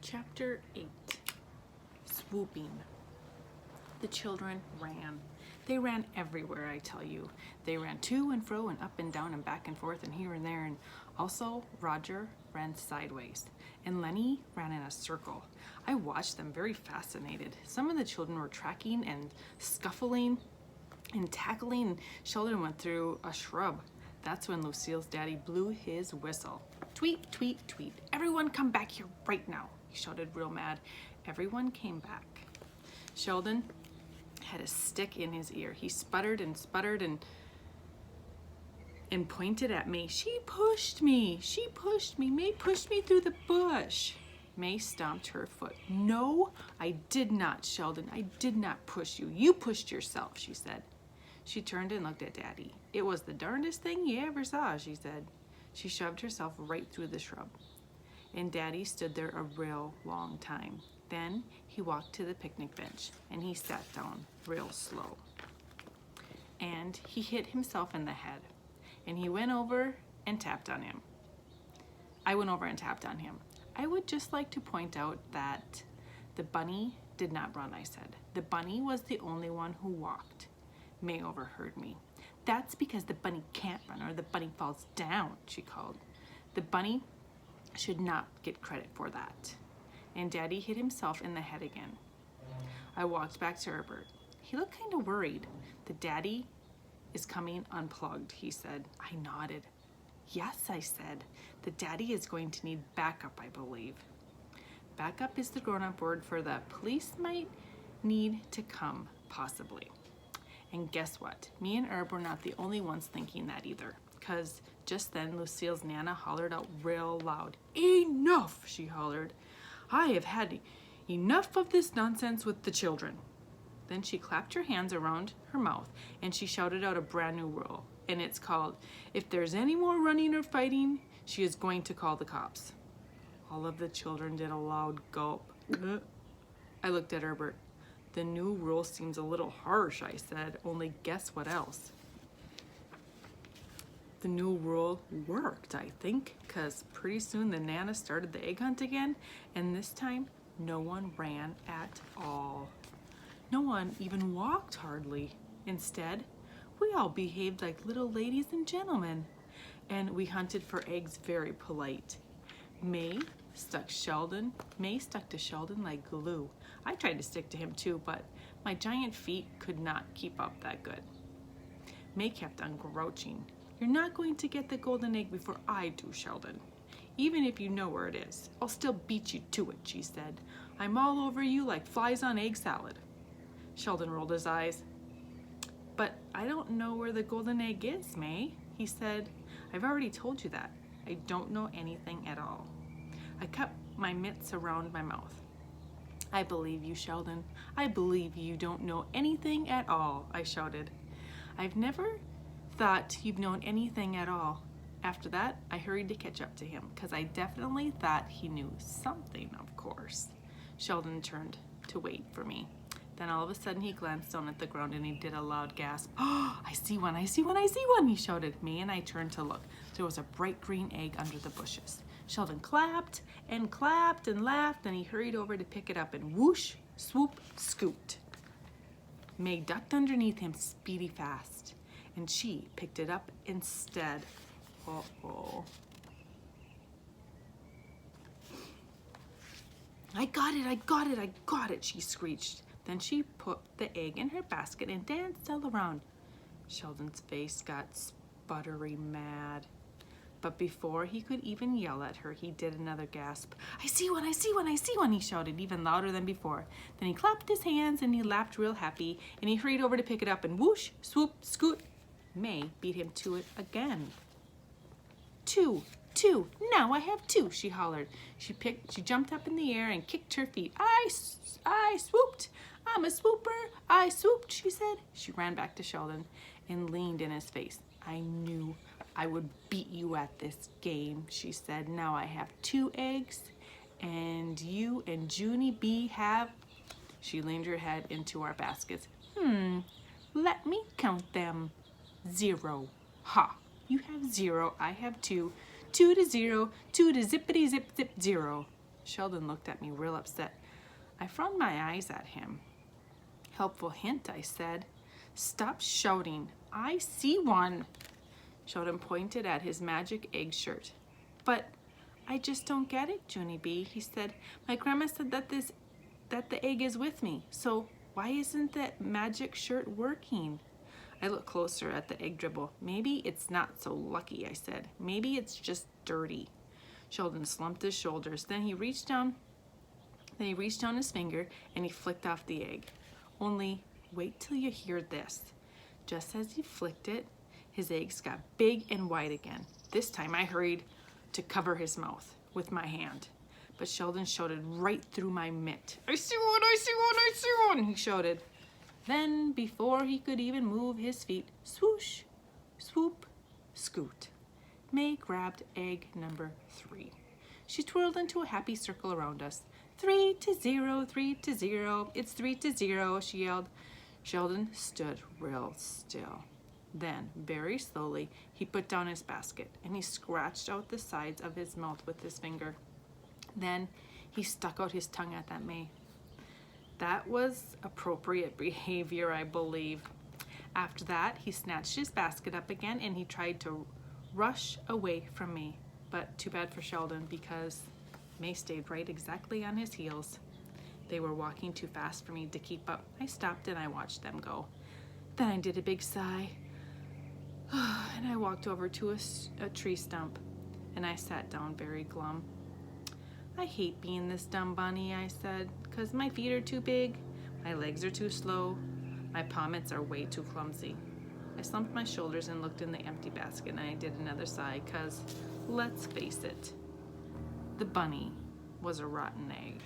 Chapter 8. Swooping. The children ran. They ran everywhere, I tell you. They ran to and fro and up and down and back and forth and here and there. And also, Roger ran sideways. And Lenny ran in a circle. I watched them very fascinated. Some of the children were tracking and scuffling and tackling. Sheldon went through a shrub. That's when Lucille's daddy blew his whistle. Tweet, tweet, tweet. Everyone come back here right now. He shouted real mad. Everyone came back. Sheldon had a stick in his ear. He sputtered and sputtered and pointed at May. She pushed me. She pushed me. May pushed me through the bush. May stomped her foot. No, I did not, Sheldon. I did not push you. You pushed yourself, she said. She turned and looked at Daddy. It was the darndest thing you ever saw, she said. She shoved herself right through the shrub. And Daddy stood there a real long time. Then he walked to the picnic bench and he sat down real slow. And he hit himself in the head. And he went over and tapped on him. I went over and tapped on him. I would just like to point out that the bunny did not run, I said. The bunny was the only one who walked. May overheard me. That's because the bunny can't run or the bunny falls down, she called. The bunny should not get credit for that. And Daddy hit himself in the head again. I walked back to Herbert. He looked kind of worried. The Daddy is coming unplugged, he said. I nodded. Yes, I said. The Daddy is going to need backup, I believe. Backup is the grown-up word for the police might need to come, possibly. And guess what? Me and Herb were not the only ones thinking that either. Because just then Lucille's Nana hollered out real loud. Enough, she hollered. I have had enough of this nonsense with the children. Then she clapped her hands around her mouth and she shouted out a brand new rule. And it's called, if there's any more running or fighting, she is going to call the cops. All of the children did a loud gulp. I looked at Herbert. The new rule seems a little harsh, I said, only guess what else? The new rule worked, I think, because pretty soon the Nana started the egg hunt again, and this time no one ran at all. No one even walked hardly. Instead, we all behaved like little ladies and gentlemen, and we hunted for eggs very polite. May stuck to Sheldon like glue. I tried to stick to him too, but my giant feet could not keep up that good. May kept on grouching. You're not going to get the golden egg before I do, Sheldon. Even if you know where it is, I'll still beat you to it, she said. I'm all over you like flies on egg salad. Sheldon rolled his eyes. But I don't know where the golden egg is, May, he said. I've already told you that. I don't know anything at all. I kept my mitts around my mouth. I believe you, Sheldon. I believe you don't know anything at all, I shouted. I've never thought you've known anything at all. After that, I hurried to catch up to him, because I definitely thought he knew something, of course. Sheldon turned to wait for me. Then all of a sudden he glanced down at the ground and he did a loud gasp. Oh, I see one, I see one, I see one, he shouted. May and I turned to look. There was a bright green egg under the bushes. Sheldon clapped and laughed, and he hurried over to pick it up and whoosh, swoop, scooped. May ducked underneath him speedy fast, and she picked it up instead. Uh-oh. I got it, she screeched. Then she put the egg in her basket and danced all around. Sheldon's face got sputtery mad. But before he could even yell at her, he did another gasp. I see one, I see one, I see one, he shouted even louder than before. Then he clapped his hands and he laughed real happy, and he hurried over to pick it up and whoosh, swoop, scoot. May beat him to it again. Two, now I have two, she hollered. She jumped up in the air and kicked her feet. I swooped. I'm a swooper. I swooped, she said. She ran back to Sheldon and leaned in his face. I knew I would beat you at this game, she said. Now I have 2 eggs, and you and Junie B have... She leaned her head into our baskets. Let me count them. 0. Ha! You have 0, I have 2. 2 to 0, 2 to zippity zip zip 0. Sheldon looked at me real upset. I frowned my eyes at him. Helpful hint, I said. Stop shouting. I see one. Sheldon pointed at his magic egg shirt. But I just don't get it, Junie B, he said. My grandma said that the egg is with me. So why isn't that magic shirt working? I looked closer at the egg dribble. Maybe it's not so lucky, I said. Maybe it's just dirty. Sheldon slumped his shoulders. Then he reached down his finger and he flicked off the egg. Only wait till you hear this. Just as he flicked it, his eggs got big and wide again. This time I hurried to cover his mouth with my hand. But Sheldon shouted right through my mitt. I see one, I see one, I see one, he shouted. Then, before he could even move his feet, swoosh, swoop, scoot, May grabbed egg number 3. She twirled into a happy circle around us. 3-0, 3-0, it's 3-0, she yelled. Sheldon stood real still. Then, very slowly, he put down his basket and he scratched out the sides of his mouth with his finger. Then he stuck out his tongue at that May. That was appropriate behavior, I believe. After that, he snatched his basket up again and he tried to rush away from me. But too bad for Sheldon, because May stayed right exactly on his heels. They were walking too fast for me to keep up. I stopped and I watched them go. Then I did a big sigh. And I walked over to a tree stump and I sat down very glum. I hate being this dumb bunny, I said, because my feet are too big, my legs are too slow, my pommets are way too clumsy. I slumped my shoulders and looked in the empty basket and I did another sigh, because let's face it, the bunny was a rotten egg.